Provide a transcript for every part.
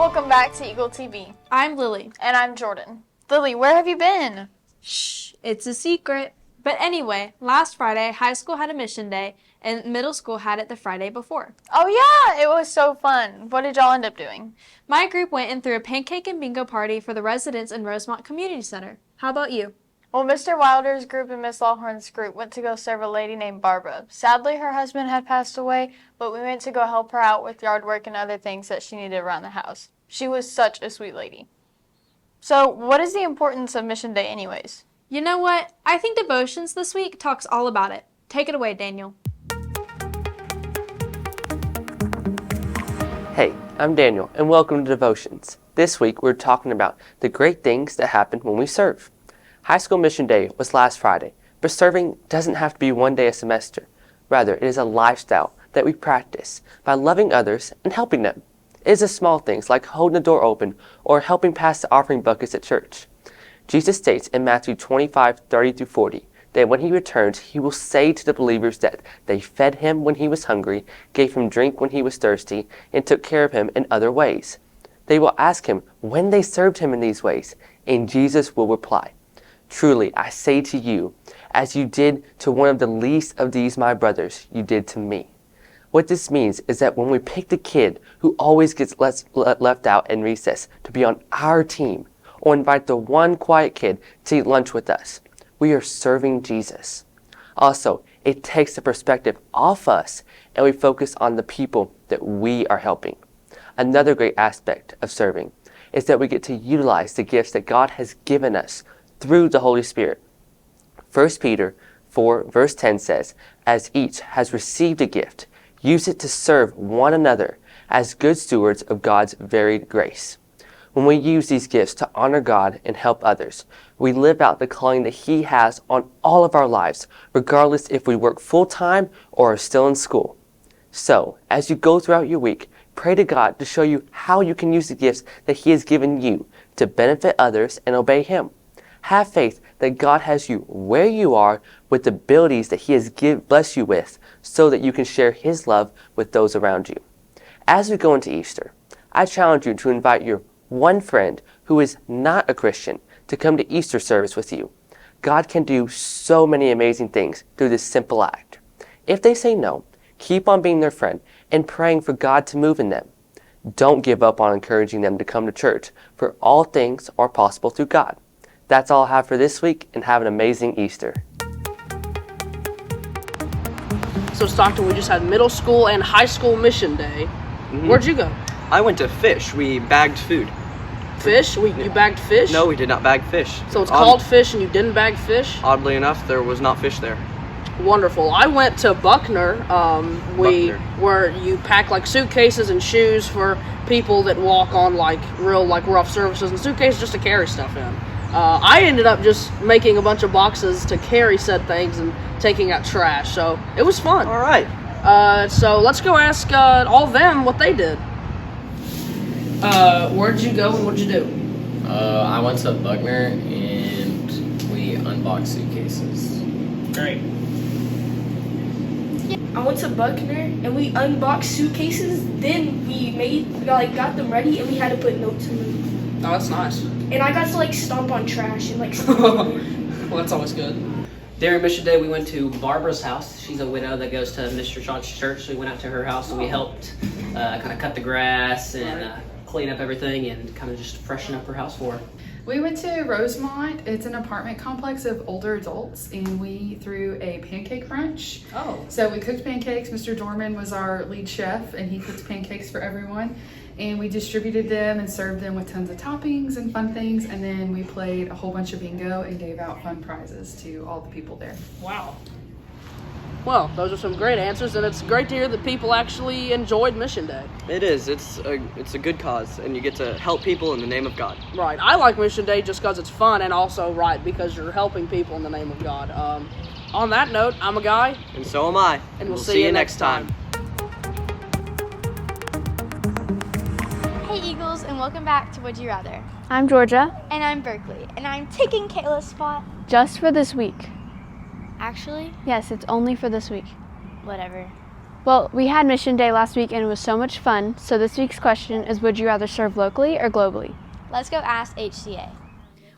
Welcome back to Eagle TV. I'm Lily. And I'm Jordan. Lily, where have you been? Shh, it's a secret. But anyway, last Friday, high school had a mission day, and middle school had it the Friday before. Oh yeah, it was so fun. What did y'all end up doing? My group went and threw a pancake and bingo party for the residents in Rosemont Community Center. How about you? Well, Mr. Wilder's group and Miss Lawhorn's group went to go serve a lady named Barbara. Sadly, her husband had passed away, but we went to go help her out with yard work and other things that she needed around the house. She was such a sweet lady. So, what is the importance of Mission Day anyways? You know what? I think Devotions this week talks all about it. Take it away, Daniel. Hey, I'm Daniel, and welcome to Devotions. This week, we're talking about the great things that happen when we serve. High School Mission Day was last Friday, but serving doesn't have to be one day a semester. Rather, it is a lifestyle that we practice by loving others and helping them. It is the small things like holding the door open or helping pass the offering buckets at church. Jesus states in Matthew 25:30-40 that when he returns, he will say to the believers that they fed him when he was hungry, gave him drink when he was thirsty, and took care of him in other ways. They will ask him when they served him in these ways, and Jesus will reply, "Truly, I say to you, as you did to one of the least of these my brothers, you did to me." What this means is that when we pick the kid who always gets left out in recess to be on our team, or invite the one quiet kid to eat lunch with us, we are serving Jesus. Also, it takes the perspective off us and we focus on the people that we are helping. Another great aspect of serving is that we get to utilize the gifts that God has given us through the Holy Spirit. 1 Peter 4 verse 10 says, "As each has received a gift, use it to serve one another as good stewards of God's varied grace." When we use these gifts to honor God and help others, we live out the calling that He has on all of our lives, regardless if we work full-time or are still in school. So, as you go throughout your week, pray to God to show you how you can use the gifts that He has given you to benefit others and obey Him. Have faith that God has you where you are with the abilities that He has blessed you with so that you can share His love with those around you. As we go into Easter, I challenge you to invite your one friend who is not a Christian to come to Easter service with you. God can do so many amazing things through this simple act. If they say no, keep on being their friend and praying for God to move in them. Don't give up on encouraging them to come to church, for all things are possible through God. That's all I have for this week, and have an amazing Easter. So Stockton, we just had middle school and high school mission day. Where'd you go? I went to Fish. We bagged food. Fish? You bagged fish? No, we did not bag fish. So it's called fish and you didn't bag fish? Oddly enough, there was not fish there. Wonderful. I went to Buckner, where you pack like suitcases and shoes for people that walk on like rough surfaces, and suitcases just to carry stuff in. I ended up just making a bunch of boxes to carry said things and taking out trash, so it was fun. All right. So let's go ask all of them what they did. Where'd you go and what'd you do? I went to Buckner and we unboxed suitcases. Great. I went to Buckner and we unboxed suitcases. Then we got them ready and we had to put notes in them. Oh, that's nice. And I got to stomp on trash and Well, that's always good. During Mission Day, we went to Barbara's house. She's a widow that goes to Mr. John's church. So we went out to her house and we helped kind of cut the grass and clean up everything and kind of just freshen up her house for her. We went to Rosemont. It's an apartment complex of older adults, and we threw a pancake brunch. Oh. So we cooked pancakes. Mr. Dorman was our lead chef, and he cooked pancakes for everyone. And we distributed them and served them with tons of toppings and fun things. And then we played a whole bunch of bingo and gave out fun prizes to all the people there. Wow. Well, those are some great answers, and it's great to hear that people actually enjoyed Mission Day. It is. It's a good cause, and you get to help people in the name of God. Right. I like Mission Day just because it's fun, and also because you're helping people in the name of God. On that note, I'm a guy. And so am I. And we'll see you next time. Hey Eagles, and welcome back to Would You Rather. I'm Georgia. And I'm Berkeley, and I'm taking Kayla's spot. Just for this week. Actually, Yes, it's only for this week. whatever. Well, we had Mission Day last week and it was so much fun. So this week's question is, would you rather serve locally or globally? Let's go ask HCA.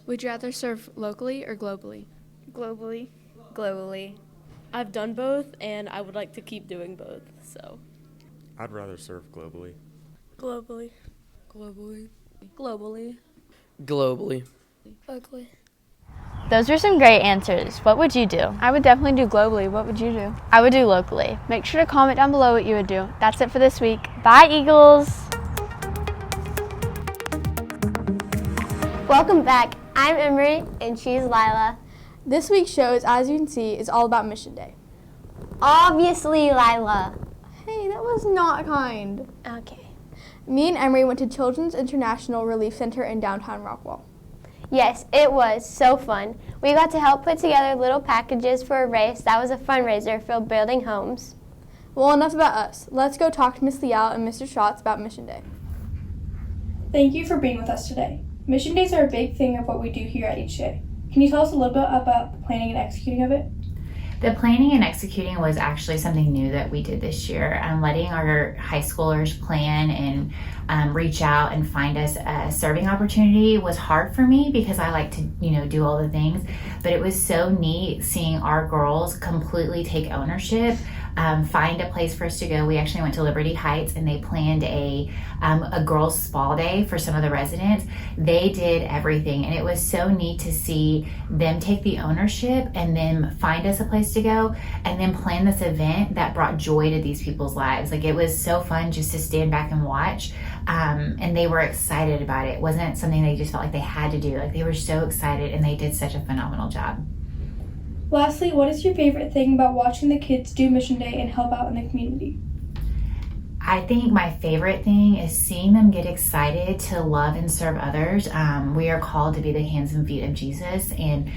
Would you rather serve locally or globally? Globally. Globally. I've done both, and I would like to keep doing both, so. I'd rather serve globally. Globally. Globally. Globally. Globally. Locally. Those were some great answers. What would you do? I would definitely do globally. What would you do? I would do locally. Make sure to comment down below what you would do. That's it for this week. Bye, Eagles! Welcome back. I'm Emery and she's Lila. This week's show, as you can see, is all about Mission Day. Obviously, Lila. Hey, that was not kind. Okay. Me and Emery went to Children's International Relief Center in downtown Rockwall. Yes, it was so fun. We got to help put together little packages for a race that was a fundraiser for building homes. Well, enough about us. Let's go talk to Miss Liao and Mr. Schatz about Mission Day. Thank you for being with us today. Mission days are a big thing of what we do here at HCA. Can you tell us a little bit about the planning and executing of it? The planning and executing was actually something new that we did this year. Letting our high schoolers plan and reach out and find us a serving opportunity was hard for me because I like to, do all the things. But it was so neat seeing our girls completely take ownership, find a place for us to go. We actually went to Liberty Heights and they planned a girls' spa day for some of the residents. They did everything, and it was so neat to see them take the ownership and then find us a place to go and then plan this event that brought joy to these people's lives. Like, it was so fun just to stand back and watch, and they were excited about it. It wasn't something they just felt like they had to do. Like, they were so excited, and they did such a phenomenal job. Lastly, what is your favorite thing about watching the kids do Mission Day and help out in the community? I think my favorite thing is seeing them get excited to love and serve others. We are called to be the hands and feet of Jesus, and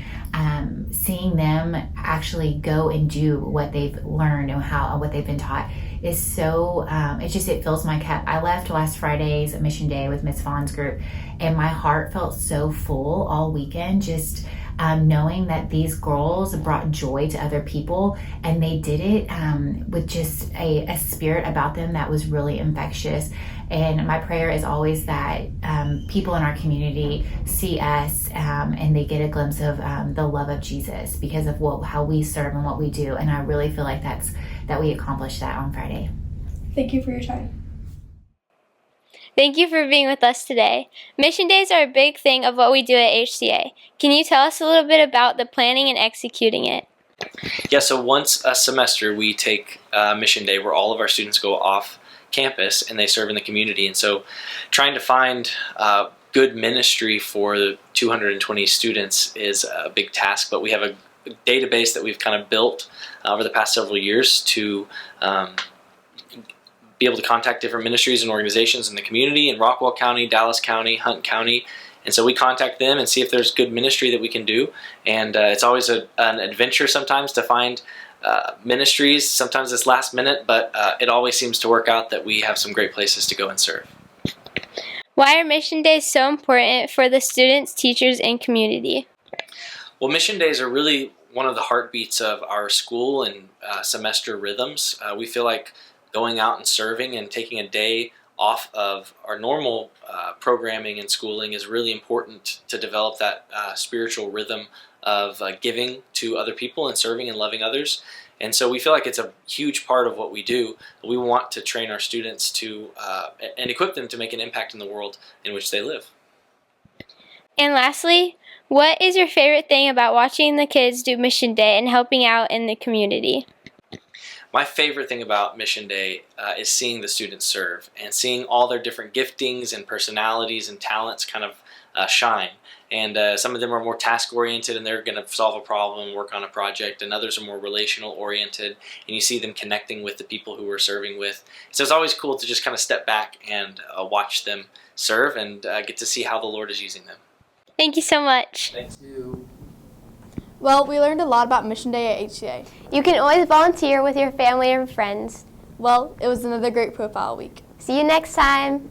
seeing them actually go and do what they've learned and what they've been taught is so, it fills my cup. I left last Friday's Mission Day with Miss Vaughn's group, and my heart felt so full all weekend, just knowing that these girls brought joy to other people, and they did it with just a spirit about them that was really infectious. And my prayer is always that people in our community see us and they get a glimpse of the love of Jesus because of how we serve and what we do. And I really feel like that we accomplished that on Friday. Thank you for your time. Thank you for being with us today. Mission days are a big thing of what we do at HCA. Can you tell us a little bit about the planning and executing it? Yeah, so once a semester we take Mission Day where all of our students go off campus and they serve in the community. And so trying to find good ministry for the 220 students is a big task, but we have a database that we've kind of built over the past several years to be able to contact different ministries and organizations in the community in Rockwall County, Dallas County, Hunt County. And so we contact them and see if there's good ministry that we can do. And it's always an adventure sometimes to find ministries. Sometimes it's last minute, but it always seems to work out that we have some great places to go and serve. Why are Mission Days so important for the students, teachers, and community? Well, Mission Days are really one of the heartbeats of our school and semester rhythms. We feel like going out and serving and taking a day off of our normal programming and schooling is really important to develop that spiritual rhythm of giving to other people and serving and loving others. And so we feel like it's a huge part of what we do. We want to train our students to and equip them to make an impact in the world in which they live. And lastly, what is your favorite thing about watching the kids do Mission Day and helping out in the community? My favorite thing about Mission Day is seeing the students serve and seeing all their different giftings and personalities and talents kind of shine. And some of them are more task-oriented and they're going to solve a problem, work on a project, and others are more relational-oriented, and you see them connecting with the people who we're serving with. So it's always cool to just kind of step back and watch them serve and get to see how the Lord is using them. Thank you so much. Thanks. Well, we learned a lot about Mission Day at HCA. You can always volunteer with your family and friends. Well, it was another great profile week. See you next time.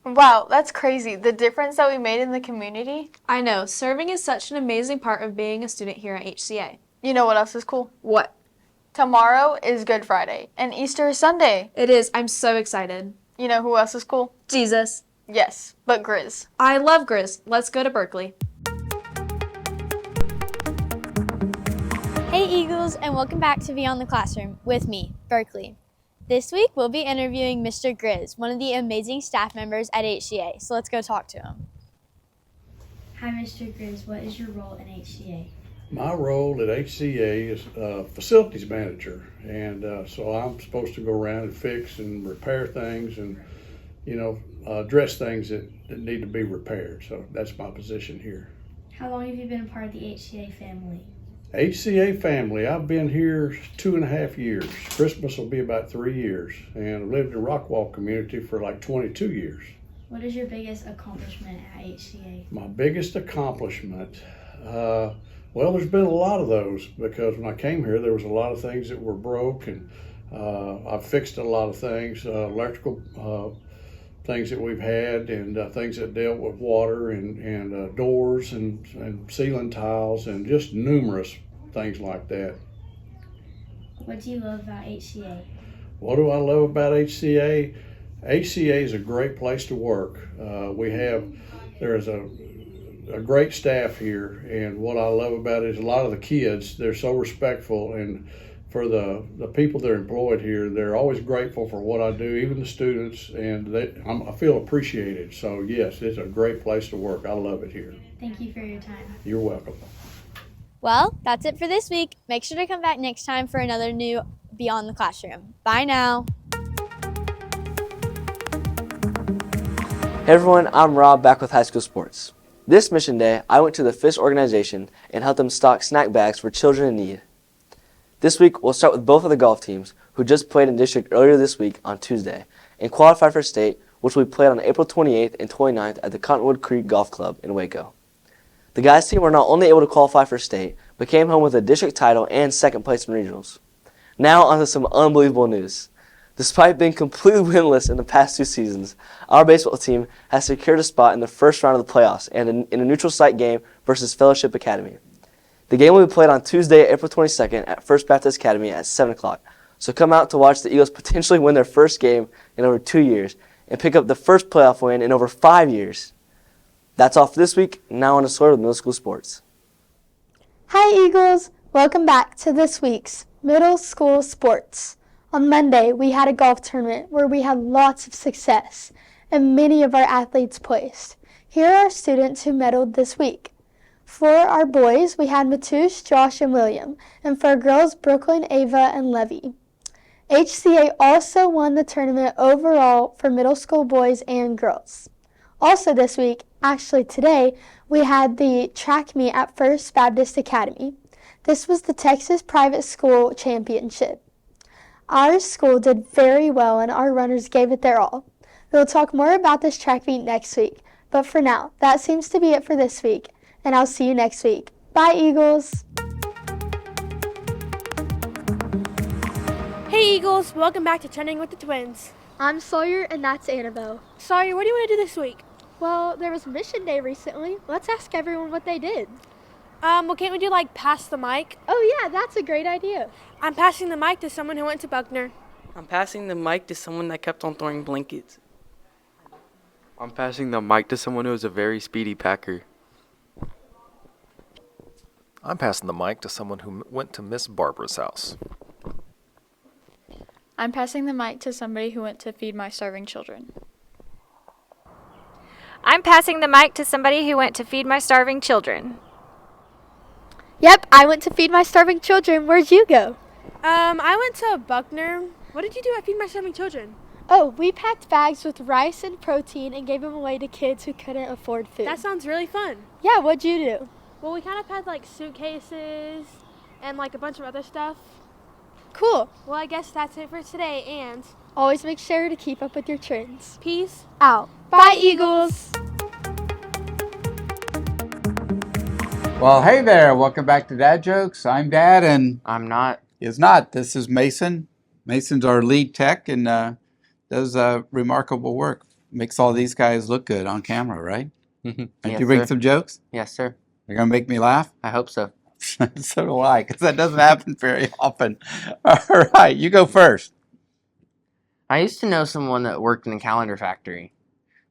Wow, that's crazy. The difference that we made in the community. I know. Serving is such an amazing part of being a student here at HCA. You know what else is cool? What? Tomorrow is Good Friday, and Easter is Sunday. It is. I'm so excited. You know who else is cool? Jesus. Yes, but Grizz. I love Grizz. Let's go to Berkeley. Hey Eagles, and welcome back to Beyond the Classroom with me, Berkeley. This week we'll be interviewing Mr. Grizz, one of the amazing staff members at HCA, so let's go talk to him. Hi Mr. Grizz, what is your role in HCA? My role at HCA is facilities manager, and so I'm supposed to go around and fix and repair things and, address things that need to be repaired. So that's my position here. How long have you been a part of the HCA family? HCA family, I've been here 2.5 years. Christmas will be about 3 years, and I've lived in Rockwall community for like 22 years. What is your biggest accomplishment at HCA? My biggest accomplishment, well, there's been a lot of those because when I came here, there was a lot of things that were broke, and I've fixed a lot of things, electrical things that we've had, and things that dealt with water and doors and ceiling tiles and just numerous things like that. What do you love about HCA? What do I love about HCA? HCA is a great place to work. There's a great staff here, and what I love about it is a lot of the kids, they're so respectful, and for the people that are employed here, they're always grateful for what I do, even the students, and I feel appreciated. So yes, it's a great place to work. I love it here. Thank you for your time. You're welcome. Well, that's it for this week. Make sure to come back next time for another new Beyond the Classroom. Bye now. Hey everyone, I'm Rob, back with High School Sports. This Mission Day, I went to the FISH organization and helped them stock snack bags for children in need. This week, we'll start with both of the golf teams, who just played in district earlier this week on Tuesday, and qualified for state, which will be played on April 28th and 29th at the Cottonwood Creek Golf Club in Waco. The guys team were not only able to qualify for state, but came home with a district title and second place in regionals. Now onto some unbelievable news. Despite being completely winless in the past 2 seasons, our baseball team has secured a spot in the first round of the playoffs and in a neutral site game versus Fellowship Academy. The game will be played on Tuesday, April 22nd at First Baptist Academy at 7 o'clock. So come out to watch the Eagles potentially win their first game in over 2 years and pick up the first playoff win in over 5 years. That's all for this week. Now on to Sawyer with Middle School Sports. Hi Eagles! Welcome back to this week's Middle School Sports. On Monday, we had a golf tournament where we had lots of success and many of our athletes placed. Here are our students who medaled this week. For our boys, we had Matush, Josh, and William, and for our girls, Brooklyn, Ava, and Levy. HCA also won the tournament overall for middle school boys and girls. Also this week, actually today, we had the track meet at First Baptist Academy. This was the Texas Private School Championship. Our school did very well and our runners gave it their all. We'll talk more about this track meet next week, but for now, that seems to be it for this week, and I'll see you next week. Bye, Eagles! Hey Eagles, welcome back to Trending with the Twins. I'm Sawyer and that's Annabelle. Sawyer, what do you want to do this week? Well, there was Mission Day recently. Let's ask everyone what they did. Well, can't we do like pass the mic? Oh yeah, that's a great idea. I'm passing the mic to someone who went to Buckner. I'm passing the mic to someone that kept on throwing blankets. I'm passing the mic to someone who is a very speedy packer. I'm passing the mic to someone who went to Miss Barbara's house. I'm passing the mic to somebody who went to feed my starving children. I'm passing the mic to somebody who went to feed my starving children. Yep, I went to feed my starving children. Where'd you go? I went to Buckner. What did you do at Feed My Starving Children? Oh, we packed bags with rice and protein and gave them away to kids who couldn't afford food. That sounds really fun. Yeah, what'd you do? Well, we kind of had like suitcases and like a bunch of other stuff. Cool. Well, I guess that's it for today, and always make sure to keep up with your trends. Peace out. Bye, Eagles! Well, hey there. Welcome back to Dad Jokes. I'm Dad, and I'm not. Is not. This is Mason. Mason's our lead tech and does remarkable work. Makes all these guys look good on camera, right? Did Yes, you bring sir. some jokes? Yes, sir. You're going to make me laugh? I hope so. So do I, because that doesn't happen very often. All right, you go first. I used to know someone that worked in a calendar factory,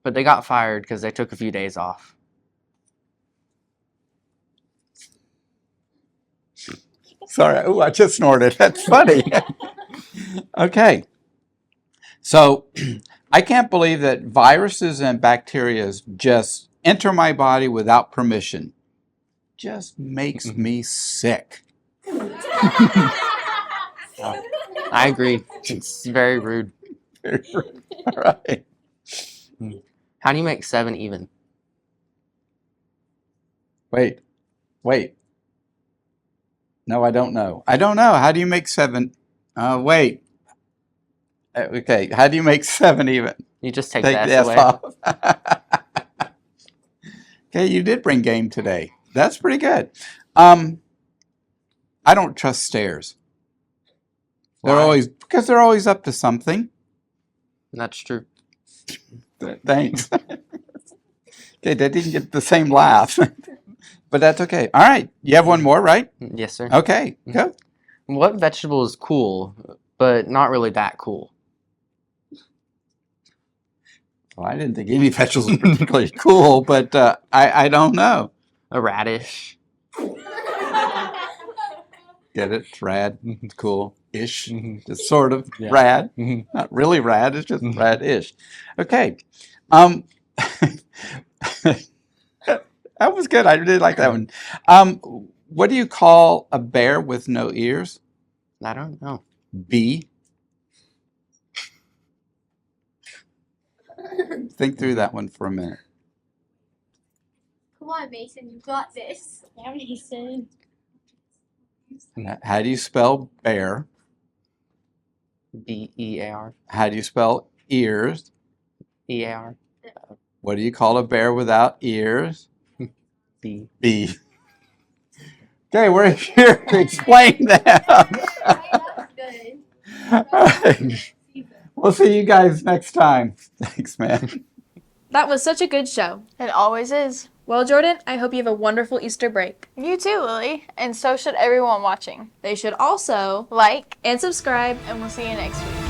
but they got fired because they took a few days off. Sorry, oh, I just snorted. That's funny. Okay. So I can't believe that viruses and bacteria just enter my body without permission. Just makes me sick. I agree. It's very rude. Very rude. All right. How do you make 7 even? Wait. No, I don't know. I don't know. How do you make 7? Wait. Okay. How do you make 7 even? You just take the S away. off. Okay, you did bring game today. That's pretty good. I don't trust stairs. Why? Because they're always up to something. That's true. Thanks. Okay, that didn't get the same laugh. But that's okay. All right. You have one more, right? Yes, sir. Okay, go. What vegetable is cool, but not really that cool? Well, I didn't think any vegetables were particularly cool, but I don't know. A radish. Get it? It's rad. It's cool-ish. Just sort of rad. Not really rad. It's just rad-ish. Okay. That was good. I really like that one. What do you call a bear with no ears? I don't know. Bee. Think through that one for a minute. Come on, Mason, you got this. Yeah, Mason. How do you spell bear? B-E-A-R. How do you spell ears? E-A-R. What do you call a bear without ears? B. B. Okay, we're here to explain that. All right. We'll see you guys next time. Thanks, man. That was such a good show. It always is. Well, Jordan, I hope you have a wonderful Easter break. You too, Lily. And so should everyone watching. They should also like and subscribe, and we'll see you next week.